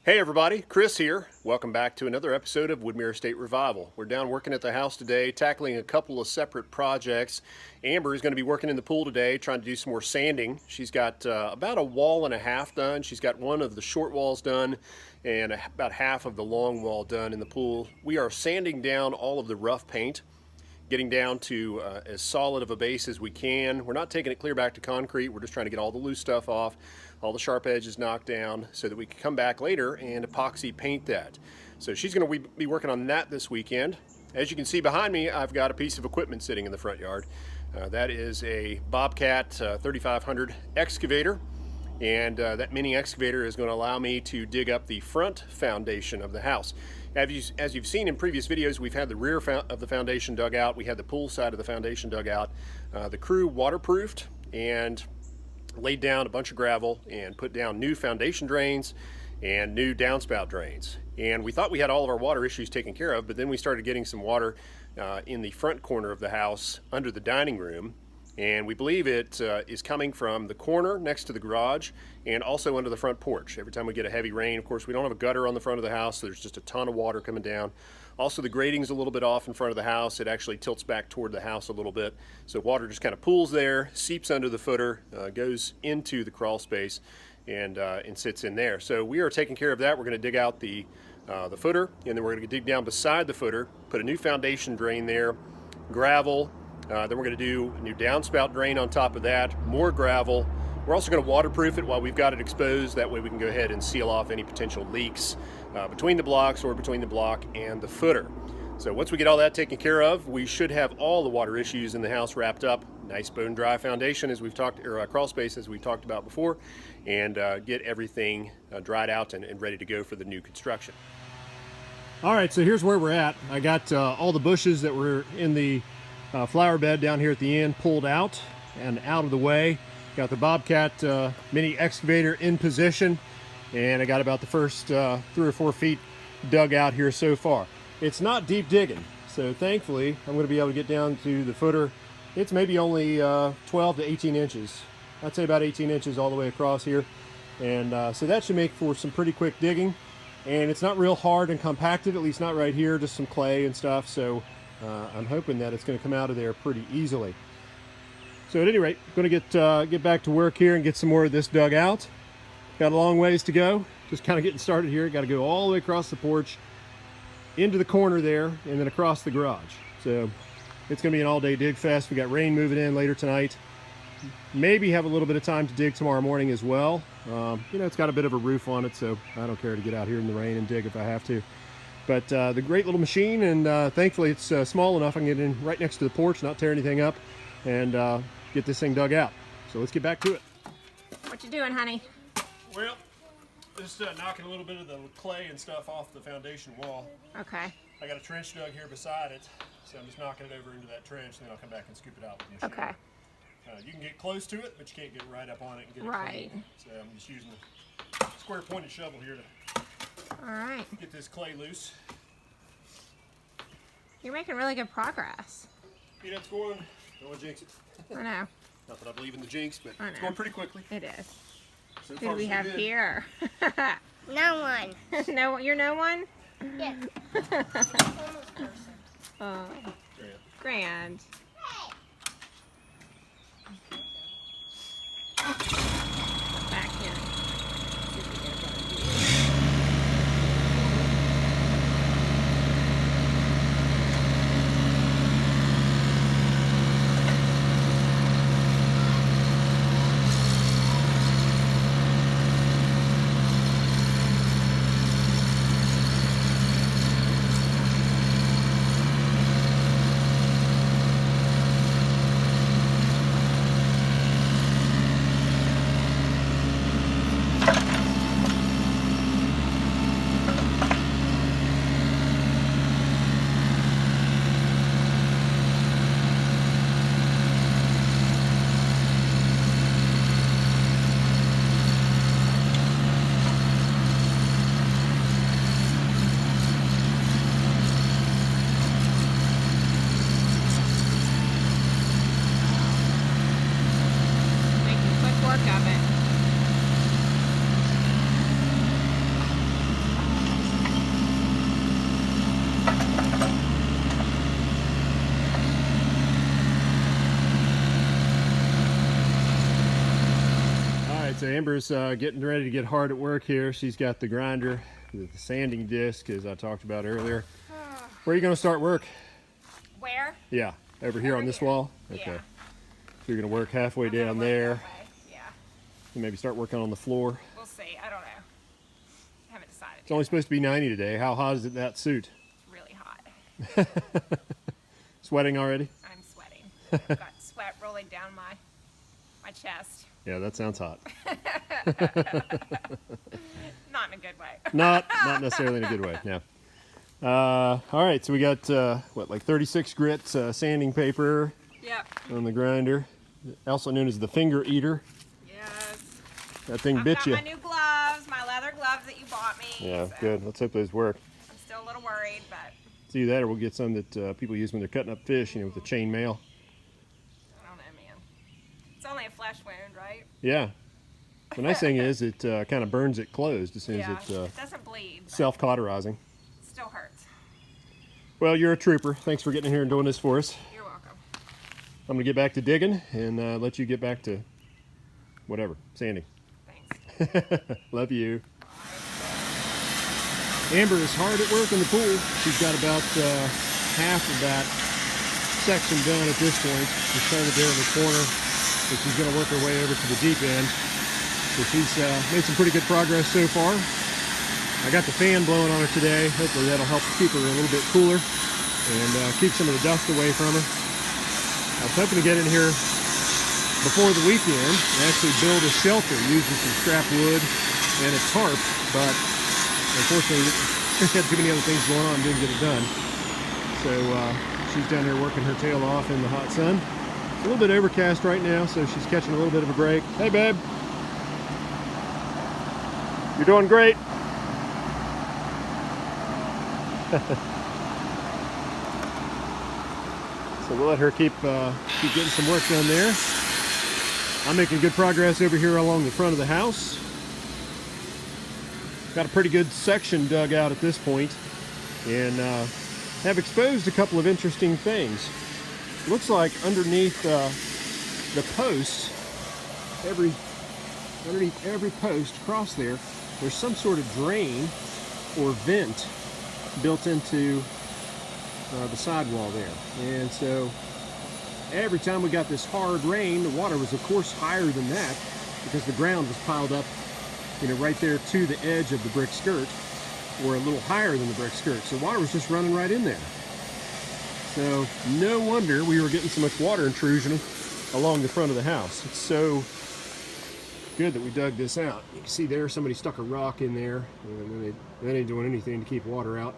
Hey everybody, Chris here. Welcome back to another episode of Woodmere Estate Revival. We're down working at the house today, tackling a couple of separate projects. Amber is going to be working in the pool today, trying to do some more sanding. She's got about a wall and a half done. She's got one of the short walls done and about half of the long wall done in the pool. We are sanding down all of the rough paint, getting down to as solid of a base as we can. We're not taking it clear back to concrete. We're just trying to get all the loose stuff off, all the sharp edges knocked down so that we can come back later and epoxy paint that. So she's going to be working on that this weekend. As you can see behind me, I've got a piece of equipment sitting in the front yard. That is a Bobcat 3500 excavator. And that mini excavator is going to allow me to dig up the front foundation of the house. As you've seen in previous videos, we've had the rear of the foundation dug out. We had the pool side of the foundation dug out. The crew waterproofed and laid down a bunch of gravel and put down new foundation drains and new downspout drains. And we thought we had all of our water issues taken care of, but then we started getting some water in the front corner of the house under the dining room. And we believe it is coming from the corner next to the garage and also under the front porch. Every time we get a heavy rain, of course, we don't have a gutter on the front of the house, so there's just a ton of water coming down. Also, the grading's a little bit off in front of the house. It actually tilts back toward the house a little bit. So water just kind of pools there, seeps under the footer, goes into the crawl space, and sits in there. So we are taking care of that. We're going to dig out the footer, and then we're going to dig down beside the footer, put a new foundation drain there, gravel. Then we're going to do a new downspout drain on top of that, more gravel. We're also going to waterproof it while we've got it exposed. That way we can go ahead and seal off any potential leaks between the blocks or between the block and the footer. So once we get all that taken care of, we should have all the water issues in the house wrapped up. Nice bone dry foundation as we've talked, or crawl space as we talked about before, and get everything dried out and ready to go for the new construction. All right, so here's where we're at. I got all the bushes that were in the flower bed down here at the end pulled out and out of the way. Got the Bobcat mini excavator in position, and I got about the first 3 or 4 feet dug out here so far. It's not deep digging, so thankfully I'm going to be able to get down to the footer. It's maybe only 12 to 18 inches. I'd say about 18 inches all the way across here, and so that should make for some pretty quick digging. And it's not real hard and compacted, at least not right here, just some clay and stuff, so I'm hoping that it's going to come out of there pretty easily. So at any rate, I'm going to get back to work here and get some more of this dug out. Got a long ways to go. Just kind of getting started here. Got to go all the way across the porch, into the corner there, and then across the garage. So it's going to be an all-day dig fest. We got rain moving in later tonight. Maybe have a little bit of time to dig tomorrow morning as well. You know, it's got a bit of a roof on it, so I don't care to get out here in the rain and dig if I have to. But the great little machine, and thankfully it's small enough I can get in right next to the porch, not tear anything up, and get this thing dug out. So let's get back to it. What you doing, honey? Well, just knocking a little bit of the clay and stuff off the foundation wall. Okay. I got a trench dug here beside it, so I'm just knocking it over into that trench, and then I'll come back and scoop it out with the machine. Okay. You can get close to it, but you can't get right up on it and get it Right. clean. So I'm just using the square pointed shovel here to All right. get this clay loose. You're making really good progress. Get up going. Don't want to jinx it. I know. Not that I believe in the jinx, but I it's know. going pretty quickly. It is. So Who far, do we so have good. here? No one. No, you're no one? Yes. Oh, There you go. grand. Back here. See if we get a better view. Amber's getting ready to get hard at work here. She's got the grinder, the sanding disc, as I talked about earlier. Where are you going to start work? Where? Yeah, over here on this wall? Okay. Yeah. So you're going to work halfway down there. Yeah. And maybe start working on the floor. We'll see. I don't know. Haven't decided It's only supposed to be 90 today. How hot is it in that suit? It's really hot. Sweating already? I'm sweating. I've got sweat rolling down my chest. Yeah, that sounds hot. Not in a good way. Not necessarily in a good way, no. All right, so we got, what, like 36 grit sanding paper Yep. on the grinder, also known as the finger eater. Yes. That thing I've bit got you. my new gloves, my leather gloves that you bought me. Yeah, so good. Let's hope those work. I'm still a little worried, but It's either that or we'll get some that people use when they're cutting up fish, with the chain mail. I don't know, man. It's only a flesh wound, right? Yeah. The nice thing is it kind of burns it closed as soon Yeah. as It doesn't bleed. But self-cauterizing. it still hurts. Well, you're a trooper. Thanks for getting in here and doing this for us. You're welcome. I'm going to get back to digging and let you get back to whatever, sanding. Thanks. Love you. Amber is hard at work in the pool. She's got about half of that section done at this point. She started there in the corner, but she's going to work her way over to the deep end. So she's made some pretty good progress so far. I got the fan blowing on her today. Hopefully that'll help keep her a little bit cooler and keep some of the dust away from her. I was hoping to get in here before the weekend and actually build a shelter using some scrap wood and a tarp, but unfortunately we had too many other things going on and didn't get it done. So she's down there working her tail off in the hot sun. It's a little bit overcast right now, so she's catching a little bit of a break. Hey babe, you're doing great. So we'll let her keep getting some work done there. I'm making good progress over here along the front of the house. Got a pretty good section dug out at this point, and have exposed a couple of interesting things. Looks like underneath the post, underneath every post across there, there's some sort of drain or vent built into the sidewall there. And so every time we got this hard rain, the water was of course higher than that because the ground was piled up, right there to the edge of the brick skirt, or a little higher than the brick skirt. So water was just running right in there. So no wonder we were getting so much water intrusion along the front of the house. It's so good that we dug this out. You can see there somebody stuck a rock in there, and they ain't doing anything to keep water out.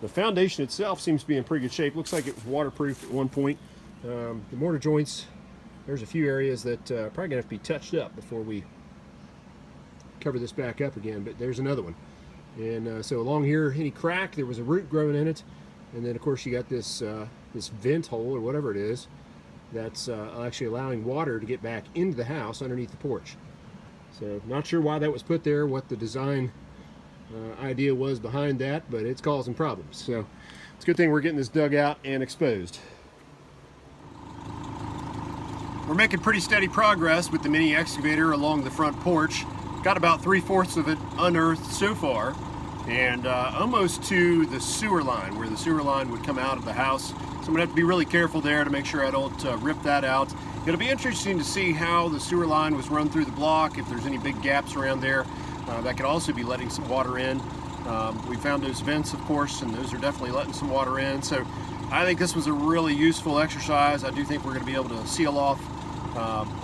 The foundation itself seems to be in pretty good shape. Looks like it was waterproof at one point. The mortar joints, there's a few areas that probably gonna have to be touched up before we cover this back up again, but there's another one. And so along here, any crack, there was a root growing in it, and then of course you got this this vent hole or whatever it is that's actually allowing water to get back into the house underneath the porch. So not sure why that was put there, what the design idea was behind that, but it's causing problems. So it's a good thing we're getting this dug out and exposed. We're making pretty steady progress with the mini excavator along the front porch. Got about 3/4 of it unearthed so far, and almost to the sewer line, where the sewer line would come out of the house. So I'm gonna have to be really careful there to make sure I don't rip that out. It'll be interesting to see how the sewer line was run through the block, if there's any big gaps around there. That could also be letting some water in. We found those vents, of course, and those are definitely letting some water in. So I think this was a really useful exercise. I do think we're going to be able to seal off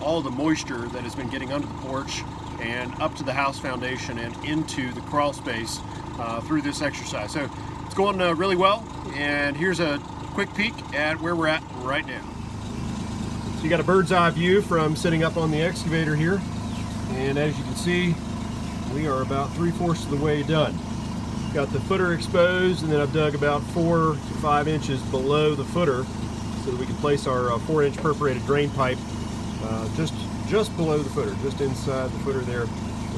all the moisture that has been getting under the porch and up to the house foundation and into the crawl space through this exercise. So it's going really well, and here's a quick peek at where we're at right now. So you got a bird's eye view from sitting up on the excavator here, and as you can see, we are about 3/4 of the way done. Got the footer exposed, and then I've dug about 4 to 5 inches below the footer so that we can place our 4-inch perforated drain pipe just below the footer, just inside the footer there,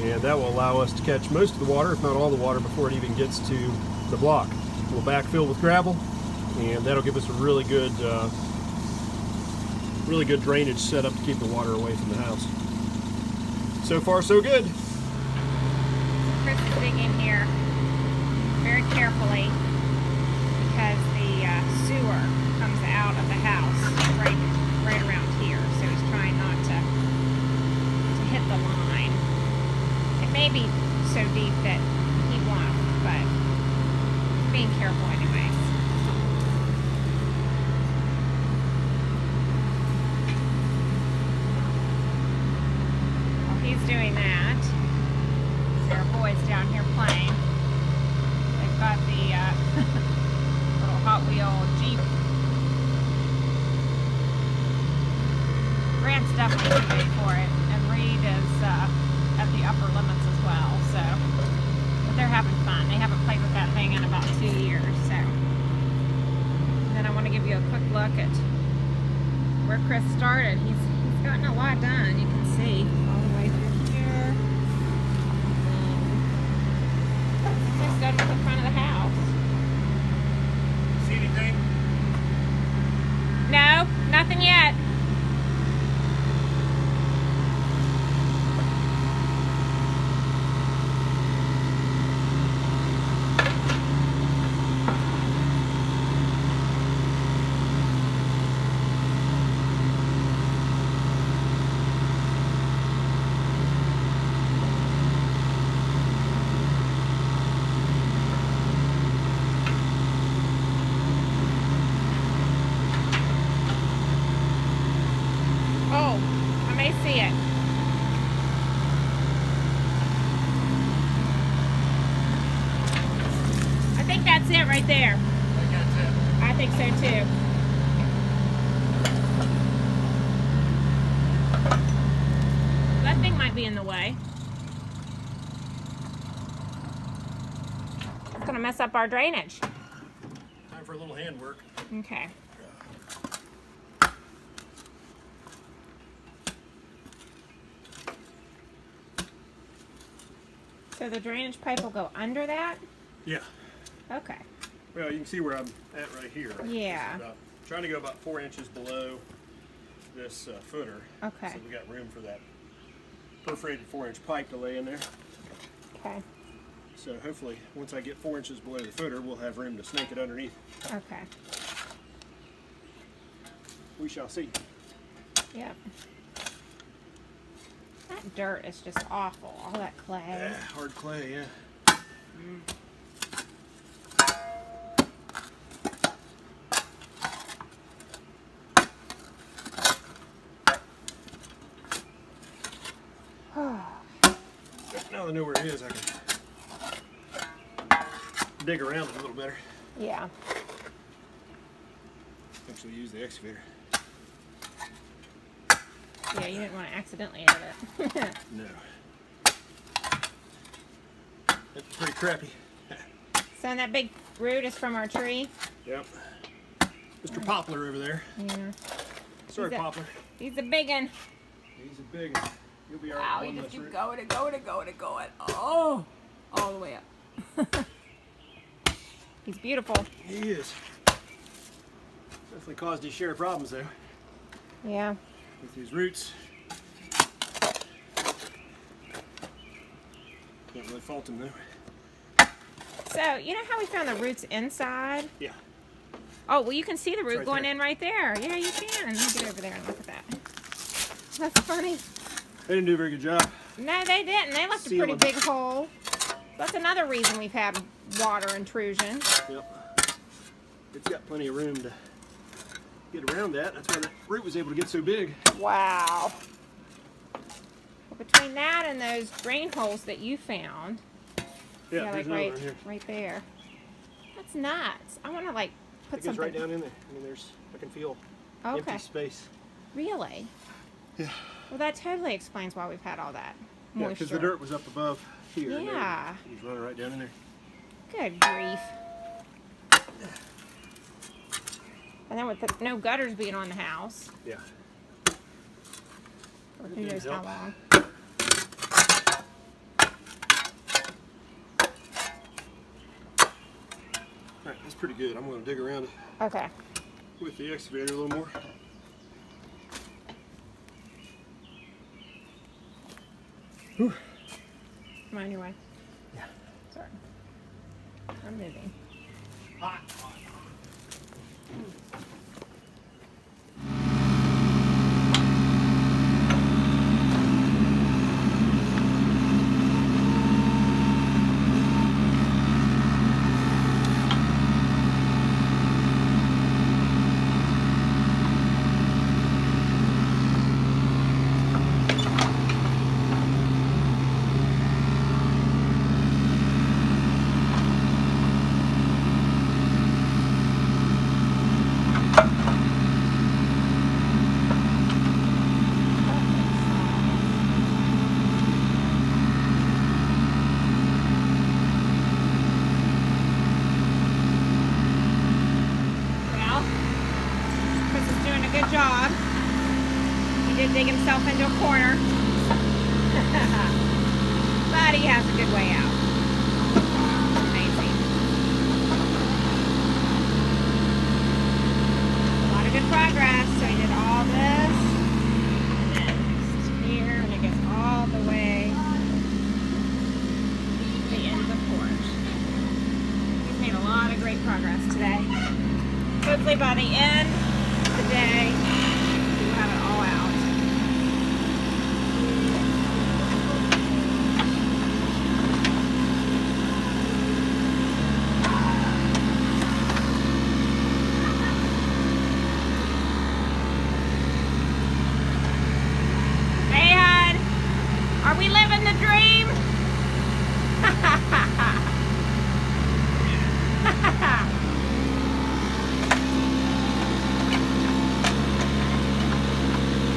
and that will allow us to catch most of the water, if not all the water, before it even gets to the block. We'll backfill with gravel, and that'll give us a really good drainage setup to keep the water away from the house. So far, so good. Chris is digging here very carefully because the sewer comes out of the house right around here. So he's trying not to hit the line. It may be so deep that he won't, but he's being careful anyways. While he's doing that, there are boys down here playing. They've got the little Hot Wheel Jeep. Grant's definitely too big for it, and Reed is at the upper limits as well. So, but they're having fun. They haven't played with that thing in about 2 years. So, and then I want to give you a quick look at where Chris started. He's gotten a lot done. You can see all the way through here. Almost done with the front of the house. See anything? No, nothing yet. Oh, I may see it. I think that's it right there. I think so too. That thing might be in the way. It's gonna mess up our drainage. Time for a little handwork. Okay. So the drainage pipe will go under that? Yeah. Okay. Well, you can see where I'm at right here. Yeah. Trying to go about 4 inches below this footer. Okay. So we got room for that perforated 4-inch pipe to lay in there. Okay. So hopefully, once I get 4 inches below the footer, we'll have room to snake it underneath. Okay. We shall see. Yep. That dirt is just awful. All that clay. Yeah, hard clay, yeah. Now that I know where it is, I can dig around it a little better. Yeah. Actually use the excavator. Yeah, you didn't want to accidentally hit it. No. That's pretty crappy. So that big root is from our tree? Yep. Mr. Poplar over there. Yeah. Sorry, Poplar. He's a big one. He's a big one. You'll be all right. Wow, with he one just less keeps root. going and going and going and going. Oh, all the way up. He's beautiful. He is. Definitely caused his share of problems, though, Yeah. with his roots. Can't really fault him, though. So, you know how we found the roots inside? Yeah. Oh, well, you can see the root right going there. in right there. Yeah, you can. Let me get over there and look at that. That's funny. They didn't do a very good job. No, they didn't. They left a pretty Sealing. big hole. That's another reason we've had water intrusion. Yep. It's got plenty of room to get around that. That's why that root was able to get so big. Wow. Well, between that and those drain holes that you found, Yeah, like there's another right, one here. right there. That's nuts. I want to like put It goes something. right down in there. I mean, I can feel Okay. empty space. Really? Yeah. Well, that totally explains why we've had all that Yeah, moisture. because the dirt was up above here. and Yeah. He's running right down in there. Good grief. And then with the, no gutters being on the house, Yeah. or who knows how long. All right, that's pretty good. I'm going to dig around it Okay. with the excavator a little more. Whew. Come on your way. Yeah. Sorry. I'm moving. Hot. Good job. He did dig himself into a corner. But he has a good way out. Amazing. A lot of good progress. So he did all this. And then here, and it goes all the way to the end of the porch. He's made a lot of great progress today. Hopefully by the end today, we'll have it all out. Hey, hon, are we living the dream?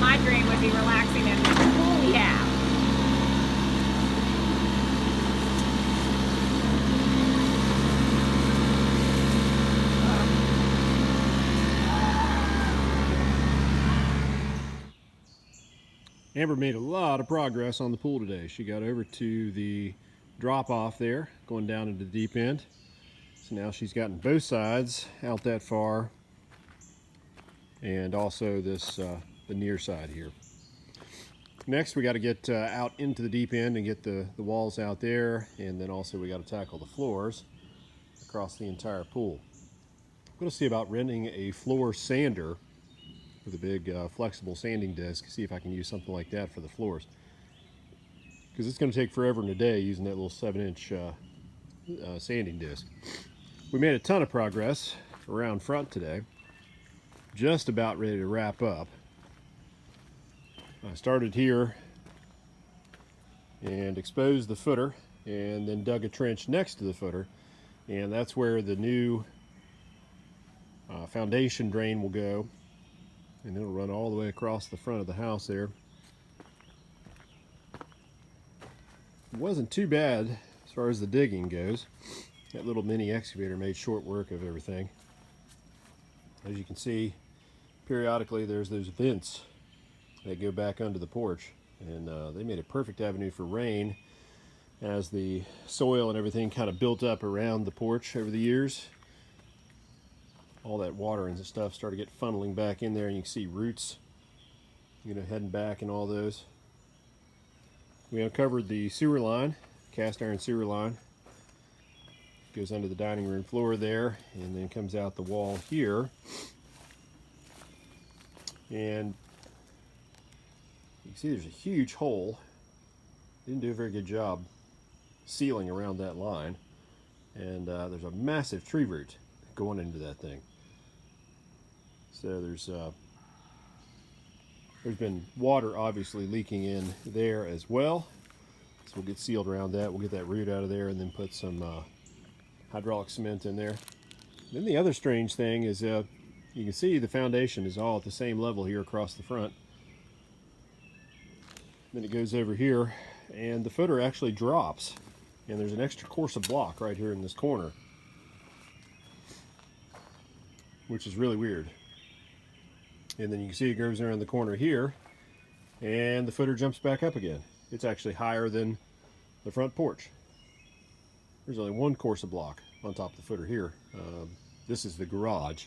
My dream would be relaxing in the pool we have. Amber made a lot of progress on the pool today. She got over to the drop off there, going down into the deep end. So now she's gotten both sides out that far, and also this the near side here. Next, we got to get out into the deep end and get the walls out there, and then also we got to tackle the floors across the entire pool. I'm going to see about renting a floor sander with a big flexible sanding disc, see if I can use something like that for the floors, because it's going to take forever and a day using that little 7-inch sanding disc. We made a ton of progress around front today, just about ready to wrap up. I started here and exposed the footer and then dug a trench next to the footer, and that's where the new foundation drain will go, and it'll run all the way across the front of the house there. It wasn't too bad as far as the digging goes. That little mini excavator made short work of everything. As you can see, periodically there's those vents that go back under the porch, and they made a perfect avenue for rain as the soil and everything kind of built up around the porch over the years. All that water and stuff started to get funneling back in there, and you can see roots, heading back and all those. We uncovered the sewer line, cast iron sewer line. Goes under the dining room floor there, and then comes out the wall here. And you can see there's a huge hole. Didn't do a very good job sealing around that line. And there's a massive tree root going into that thing. So there's been water obviously leaking in there as well. So we'll get sealed around that. We'll get that root out of there and then put some hydraulic cement in there. Then the other strange thing is you can see the foundation is all at the same level here across the front. Then it goes over here, and the footer actually drops, and there's an extra course of block right here in this corner, which is really weird. And then you can see it goes around the corner here, and the footer jumps back up again. It's actually higher than the front porch. There's only one course of block on top of the footer here. This is the garage,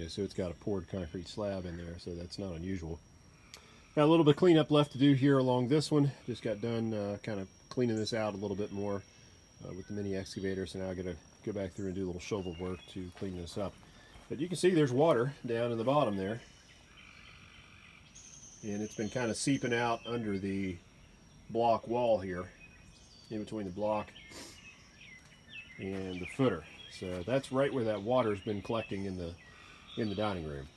so it's got a poured concrete slab in there, so that's not unusual. Got a little bit of cleanup left to do here along this one. Just got done kind of cleaning this out a little bit more with the mini excavator, so now I gotta go back through and do a little shovel work to clean this up. But you can see there's water down in the bottom there, and it's been kind of seeping out under the block wall here, in between the block and the footer. So that's right where that water's been collecting in the dining room.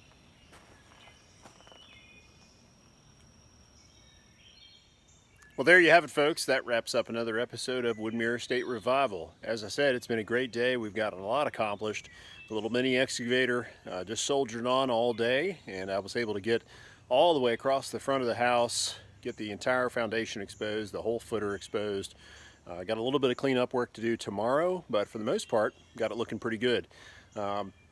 Well, there you have it, folks. That wraps up another episode of Woodmere Estate Revival. As I said, it's been a great day. We've gotten a lot accomplished. The little mini excavator just soldiered on all day, and I was able to get all the way across the front of the house, get the entire foundation exposed, the whole footer exposed. Got a little bit of cleanup work to do tomorrow, but for the most part, got it looking pretty good.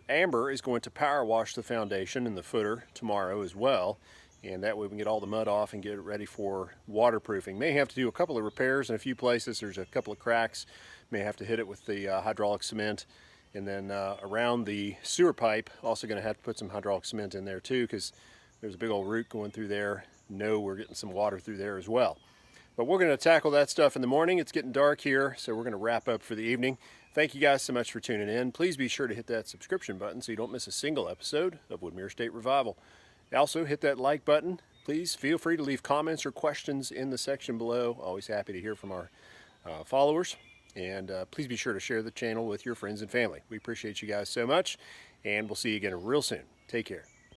Amber is going to power wash the foundation and the footer tomorrow as well, and that way we can get all the mud off and get it ready for waterproofing. May have to do a couple of repairs in a few places. There's a couple of cracks. May have to hit it with the hydraulic cement. And then around the sewer pipe, also going to have to put some hydraulic cement in there too, because there's a big old root going through there. We're getting some water through there as well. But we're going to tackle that stuff in the morning. It's getting dark here, so we're going to wrap up for the evening. Thank you guys so much for tuning in. Please be sure to hit that subscription button so you don't miss a single episode of Woodmere Estate Revival. Also, hit that like button. Please feel free to leave comments or questions in the section below. Always happy to hear from our followers. And please be sure to share the channel with your friends and family. We appreciate you guys so much, and we'll see you again real soon. Take care.